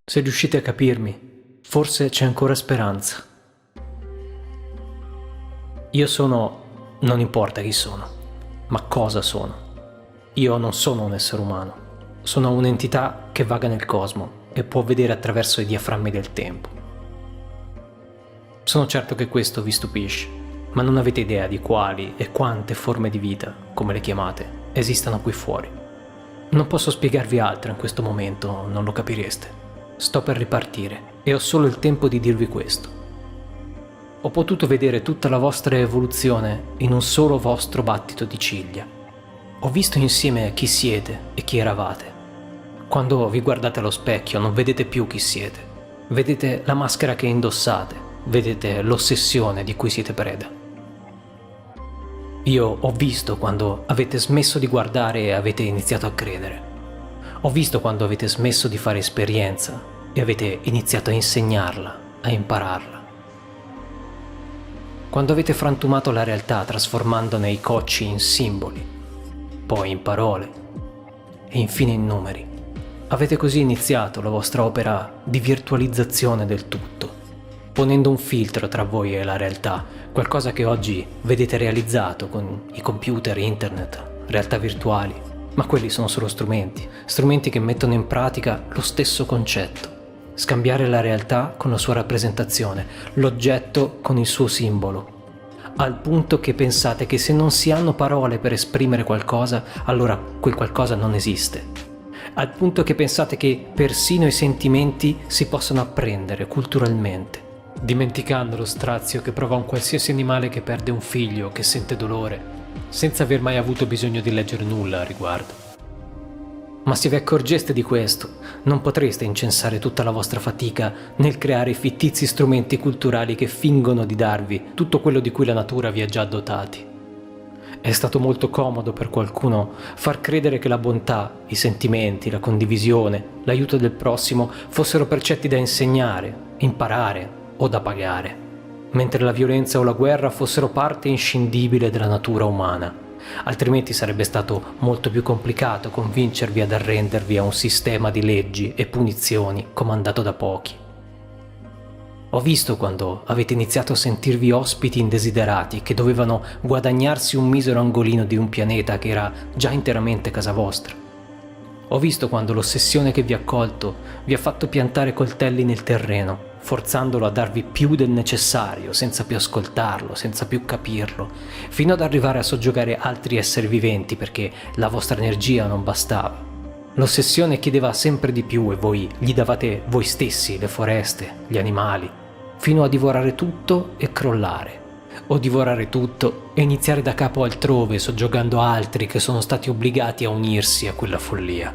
Se riuscite a capirmi, forse c'è ancora speranza. Io sono, non importa chi sono, ma cosa sono. Io non sono un essere umano, sono un'entità che vaga nel cosmo e può vedere attraverso i diaframmi del tempo. Sono certo che questo vi stupisce, ma non avete idea di quali e quante forme di vita, come le chiamate, esistano qui fuori. Non posso spiegarvi altro in questo momento, non lo capireste. Sto per ripartire e ho solo il tempo di dirvi questo. Ho potuto vedere tutta la vostra evoluzione in un solo vostro battito di ciglia. Ho visto insieme chi siete e chi eravate. Quando vi guardate allo specchio non vedete più chi siete. Vedete la maschera che indossate, vedete l'ossessione di cui siete preda. Io ho visto quando avete smesso di guardare e avete iniziato a credere. Ho visto quando avete smesso di fare esperienza e avete iniziato a insegnarla, a impararla. Quando avete frantumato la realtà trasformandone i cocci in simboli, poi in parole e infine in numeri. Avete così iniziato la vostra opera di virtualizzazione del tutto, ponendo un filtro tra voi e la realtà, qualcosa che oggi vedete realizzato con i computer, internet, realtà virtuali. Ma quelli sono solo strumenti che mettono in pratica lo stesso concetto. Scambiare la realtà con la sua rappresentazione, l'oggetto con il suo simbolo. Al punto che pensate che se non si hanno parole per esprimere qualcosa, allora quel qualcosa non esiste. Al punto che pensate che persino i sentimenti si possono apprendere culturalmente, dimenticando lo strazio che prova un qualsiasi animale che perde un figlio, che sente dolore, senza aver mai avuto bisogno di leggere nulla a riguardo. Ma se vi accorgeste di questo, non potreste incensare tutta la vostra fatica nel creare fittizi strumenti culturali che fingono di darvi tutto quello di cui la natura vi ha già dotati. È stato molto comodo per qualcuno far credere che la bontà, i sentimenti, la condivisione, l'aiuto del prossimo fossero precetti da insegnare, imparare o da pagare, mentre la violenza o la guerra fossero parte inscindibile della natura umana. Altrimenti sarebbe stato molto più complicato convincervi ad arrendervi a un sistema di leggi e punizioni comandato da pochi. Ho visto quando avete iniziato a sentirvi ospiti indesiderati che dovevano guadagnarsi un misero angolino di un pianeta che era già interamente casa vostra. Ho visto quando l'ossessione che vi ha colto vi ha fatto piantare coltelli nel terreno, forzandolo a darvi più del necessario, senza più ascoltarlo, senza più capirlo, fino ad arrivare a soggiogare altri esseri viventi perché la vostra energia non bastava. L'ossessione chiedeva sempre di più e voi gli davate voi stessi, le foreste, gli animali, fino a divorare tutto e crollare. O divorare tutto e iniziare da capo altrove, soggiogando altri che sono stati obbligati a unirsi a quella follia.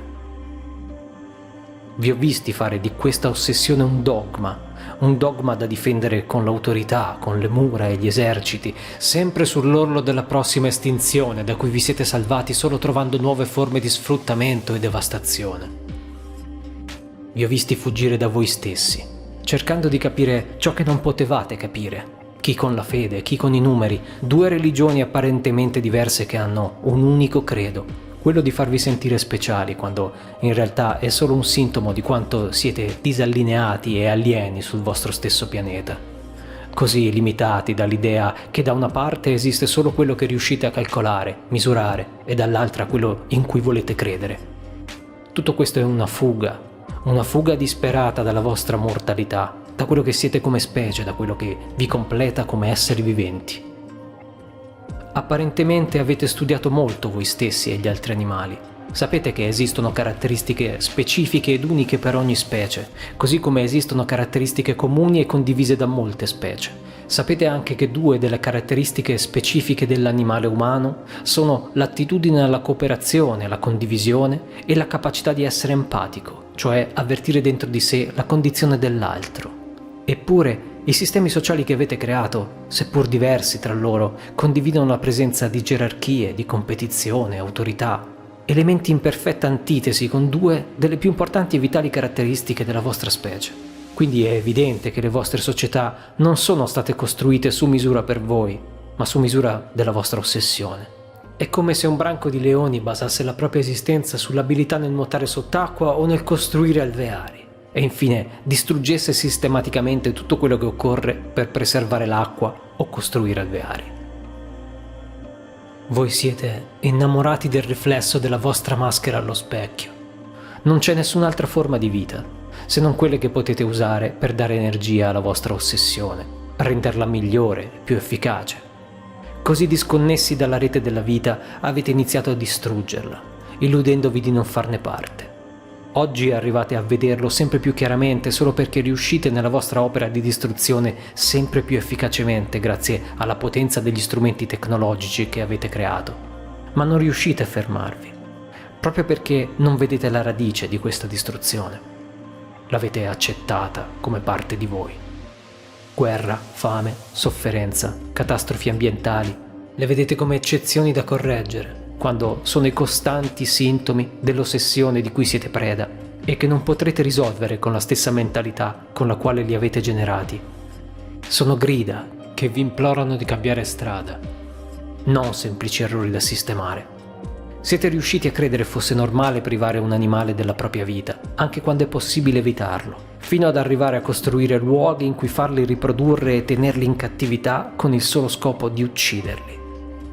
Vi ho visti fare di questa ossessione un dogma da difendere con l'autorità, con le mura e gli eserciti, sempre sull'orlo della prossima estinzione, da cui vi siete salvati solo trovando nuove forme di sfruttamento e devastazione. Vi ho visti fuggire da voi stessi, cercando di capire ciò che non potevate capire. Chi con la fede, chi con i numeri, due religioni apparentemente diverse che hanno un unico credo, quello di farvi sentire speciali, quando in realtà è solo un sintomo di quanto siete disallineati e alieni sul vostro stesso pianeta. Così limitati dall'idea che da una parte esiste solo quello che riuscite a calcolare, misurare, e dall'altra quello in cui volete credere. Tutto questo è una fuga disperata dalla vostra mortalità, da quello che siete come specie, da quello che vi completa come esseri viventi. Apparentemente avete studiato molto voi stessi e gli altri animali. Sapete che esistono caratteristiche specifiche ed uniche per ogni specie, così come esistono caratteristiche comuni e condivise da molte specie. Sapete anche che due delle caratteristiche specifiche dell'animale umano sono l'attitudine alla cooperazione, alla condivisione e la capacità di essere empatico, cioè avvertire dentro di sé la condizione dell'altro. Eppure, i sistemi sociali che avete creato, seppur diversi tra loro, condividono la presenza di gerarchie, di competizione, autorità, elementi in perfetta antitesi con due delle più importanti e vitali caratteristiche della vostra specie. Quindi è evidente che le vostre società non sono state costruite su misura per voi, ma su misura della vostra ossessione. È come se un branco di leoni basasse la propria esistenza sull'abilità nel nuotare sott'acqua o nel costruire alveari. e infine distruggesse sistematicamente tutto quello che occorre per preservare l'acqua o costruire alveari. Voi siete innamorati del riflesso della vostra maschera allo specchio. Non c'è nessun'altra forma di vita, se non quelle che potete usare per dare energia alla vostra ossessione, renderla migliore, più efficace. Così disconnessi dalla rete della vita avete iniziato a distruggerla, illudendovi di non farne parte. Oggi arrivate a vederlo sempre più chiaramente solo perché riuscite nella vostra opera di distruzione sempre più efficacemente grazie alla potenza degli strumenti tecnologici che avete creato. Ma non riuscite a fermarvi, proprio perché non vedete la radice di questa distruzione. L'avete accettata come parte di voi. Guerra, fame, sofferenza, catastrofi ambientali, le vedete come eccezioni da correggere, quando sono i costanti sintomi dell'ossessione di cui siete preda e che non potrete risolvere con la stessa mentalità con la quale li avete generati. Sono grida che vi implorano di cambiare strada, non semplici errori da sistemare. Siete riusciti a credere fosse normale privare un animale della propria vita, anche quando è possibile evitarlo, fino ad arrivare a costruire luoghi in cui farli riprodurre e tenerli in cattività con il solo scopo di ucciderli,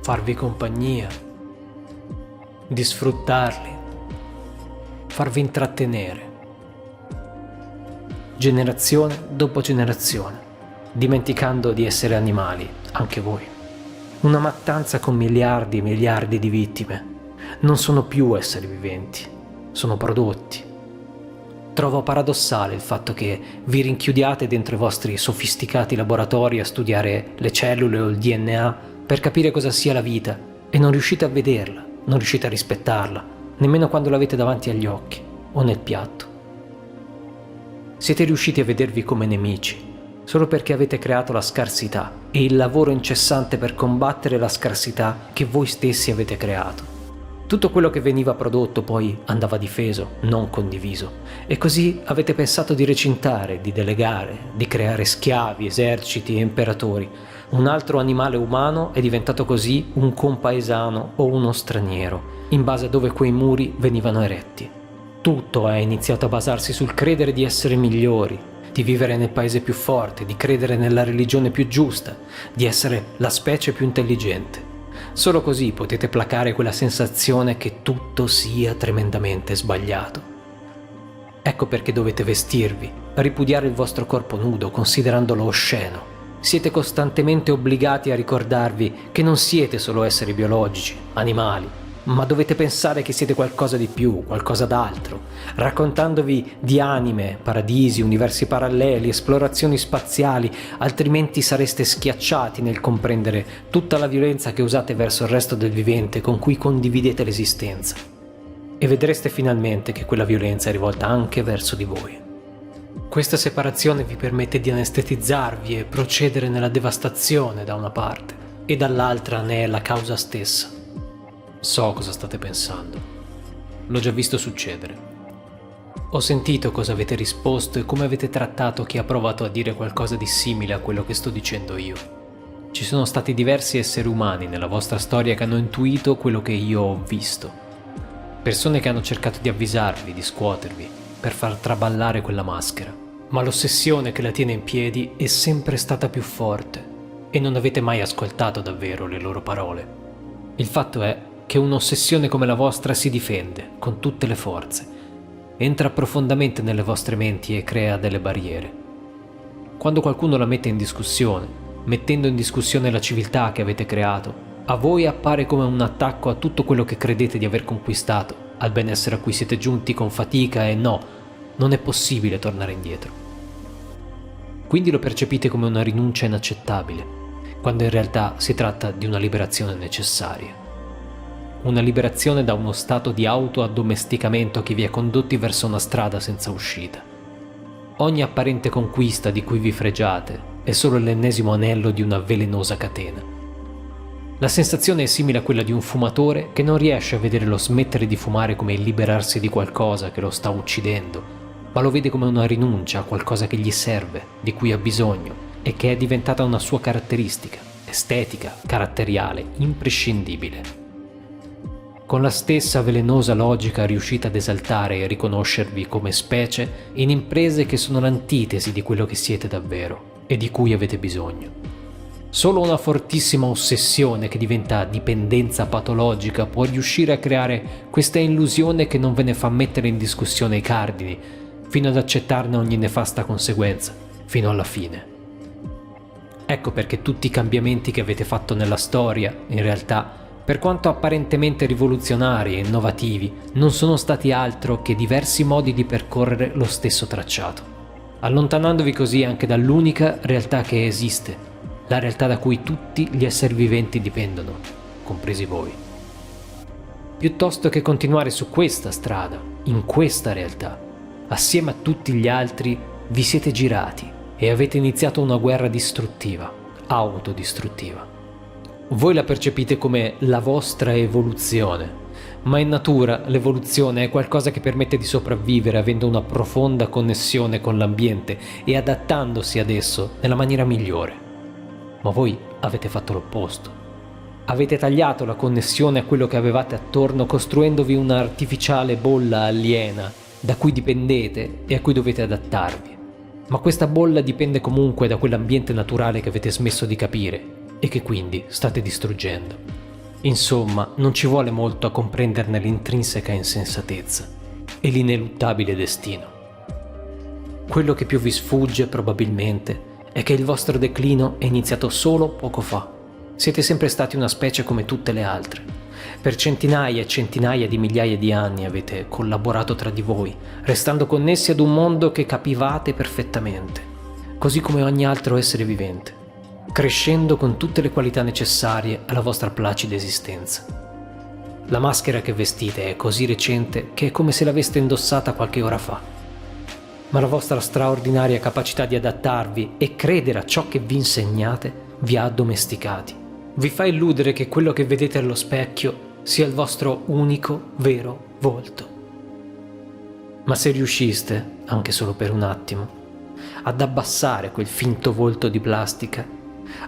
farvi compagnia, di sfruttarli, farvi intrattenere. Generazione dopo generazione, dimenticando di essere animali, anche voi. Una mattanza con miliardi e miliardi di vittime. Non sono più esseri viventi, sono prodotti. Trovo paradossale il fatto che vi rinchiudiate dentro i vostri sofisticati laboratori a studiare le cellule o il DNA per capire cosa sia la vita e non riuscite a vederla. Non riuscite a rispettarla, nemmeno quando l'avete davanti agli occhi o nel piatto. Siete riusciti a vedervi come nemici, solo perché avete creato la scarsità e il lavoro incessante per combattere la scarsità che voi stessi avete creato. Tutto quello che veniva prodotto poi andava difeso, non condiviso, e così avete pensato di recintare, di delegare, di creare schiavi, eserciti e imperatori. Un altro animale umano è diventato così un compaesano o uno straniero, in base a dove quei muri venivano eretti. Tutto è iniziato a basarsi sul credere di essere migliori, di vivere nel paese più forte, di credere nella religione più giusta, di essere la specie più intelligente. Solo così potete placare quella sensazione che tutto sia tremendamente sbagliato. Ecco perché dovete vestirvi, ripudiare il vostro corpo nudo considerandolo osceno. Siete costantemente obbligati a ricordarvi che non siete solo esseri biologici, animali, ma dovete pensare che siete qualcosa di più, qualcosa d'altro, raccontandovi di anime, paradisi, universi paralleli, esplorazioni spaziali, altrimenti sareste schiacciati nel comprendere tutta la violenza che usate verso il resto del vivente con cui condividete l'esistenza. E vedreste finalmente che quella violenza è rivolta anche verso di voi. Questa separazione vi permette di anestetizzarvi e procedere nella devastazione da una parte, e dall'altra ne è la causa stessa. So cosa state pensando. L'ho già visto succedere. Ho sentito cosa avete risposto e come avete trattato chi ha provato a dire qualcosa di simile a quello che sto dicendo io. Ci sono stati diversi esseri umani nella vostra storia che hanno intuito quello che io ho visto. Persone che hanno cercato di avvisarvi, di scuotervi, per far traballare quella maschera. Ma l'ossessione che la tiene in piedi è sempre stata più forte e non avete mai ascoltato davvero le loro parole. Il fatto è che un'ossessione come la vostra si difende con tutte le forze, entra profondamente nelle vostre menti e crea delle barriere. Quando qualcuno la mette in discussione, mettendo in discussione la civiltà che avete creato, a voi appare come un attacco a tutto quello che credete di aver conquistato, al benessere a cui siete giunti con fatica e no, non è possibile tornare indietro. Quindi lo percepite come una rinuncia inaccettabile, quando in realtà si tratta di una liberazione necessaria. Una liberazione da uno stato di autoaddomesticamento che vi ha condotti verso una strada senza uscita. Ogni apparente conquista di cui vi fregiate è solo l'ennesimo anello di una velenosa catena. La sensazione è simile a quella di un fumatore che non riesce a vedere lo smettere di fumare come il liberarsi di qualcosa che lo sta uccidendo, ma lo vede come una rinuncia a qualcosa che gli serve, di cui ha bisogno e che è diventata una sua caratteristica, estetica, caratteriale, imprescindibile. con la stessa velenosa logica riuscite ad esaltare e riconoscervi come specie in imprese che sono l'antitesi di quello che siete davvero e di cui avete bisogno. Solo una fortissima ossessione che diventa dipendenza patologica può riuscire a creare questa illusione che non ve ne fa mettere in discussione i cardini, fino ad accettarne ogni nefasta conseguenza, fino alla fine. Ecco perché tutti i cambiamenti che avete fatto nella storia, in realtà, per quanto apparentemente rivoluzionari e innovativi, non sono stati altro che diversi modi di percorrere lo stesso tracciato, allontanandovi così anche dall'unica realtà che esiste, la realtà da cui tutti gli esseri viventi dipendono, compresi voi. Piuttosto che continuare su questa strada, in questa realtà, assieme a tutti gli altri, vi siete girati e avete iniziato una guerra distruttiva, autodistruttiva. Voi la percepite come la vostra evoluzione, ma in natura l'evoluzione è qualcosa che permette di sopravvivere avendo una profonda connessione con l'ambiente e adattandosi ad esso nella maniera migliore. Ma voi avete fatto l'opposto. Avete tagliato la connessione a quello che avevate attorno costruendovi un'artificiale bolla aliena da cui dipendete e a cui dovete adattarvi. Ma questa bolla dipende comunque da quell'ambiente naturale che avete smesso di capire e che quindi state distruggendo. Insomma, non ci vuole molto a comprenderne l'intrinseca insensatezza e l'ineluttabile destino. Quello che più vi sfugge, probabilmente, è che il vostro declino è iniziato solo poco fa. Siete sempre stati una specie come tutte le altre. Per centinaia e centinaia di migliaia di anni avete collaborato tra di voi, restando connessi ad un mondo che capivate perfettamente, così come ogni altro essere vivente, crescendo con tutte le qualità necessarie alla vostra placida esistenza. La maschera che vestite è così recente che è come se l'aveste indossata qualche ora fa. Ma la vostra straordinaria capacità di adattarvi e credere a ciò che vi insegnate vi ha addomesticati. Vi fa illudere che quello che vedete allo specchio sia il vostro unico vero volto. Ma se riusciste, anche solo per un attimo, ad abbassare quel finto volto di plastica,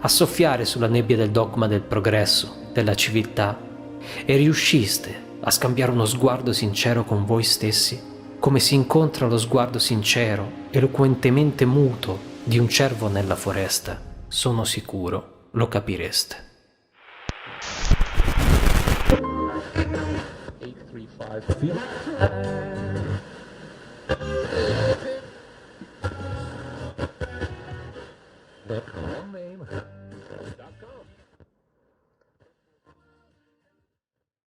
a soffiare sulla nebbia del dogma del progresso, della civiltà, e riusciste a scambiare uno sguardo sincero con voi stessi, come si incontra lo sguardo sincero, eloquentemente muto di un cervo nella foresta, sono sicuro lo capireste. 835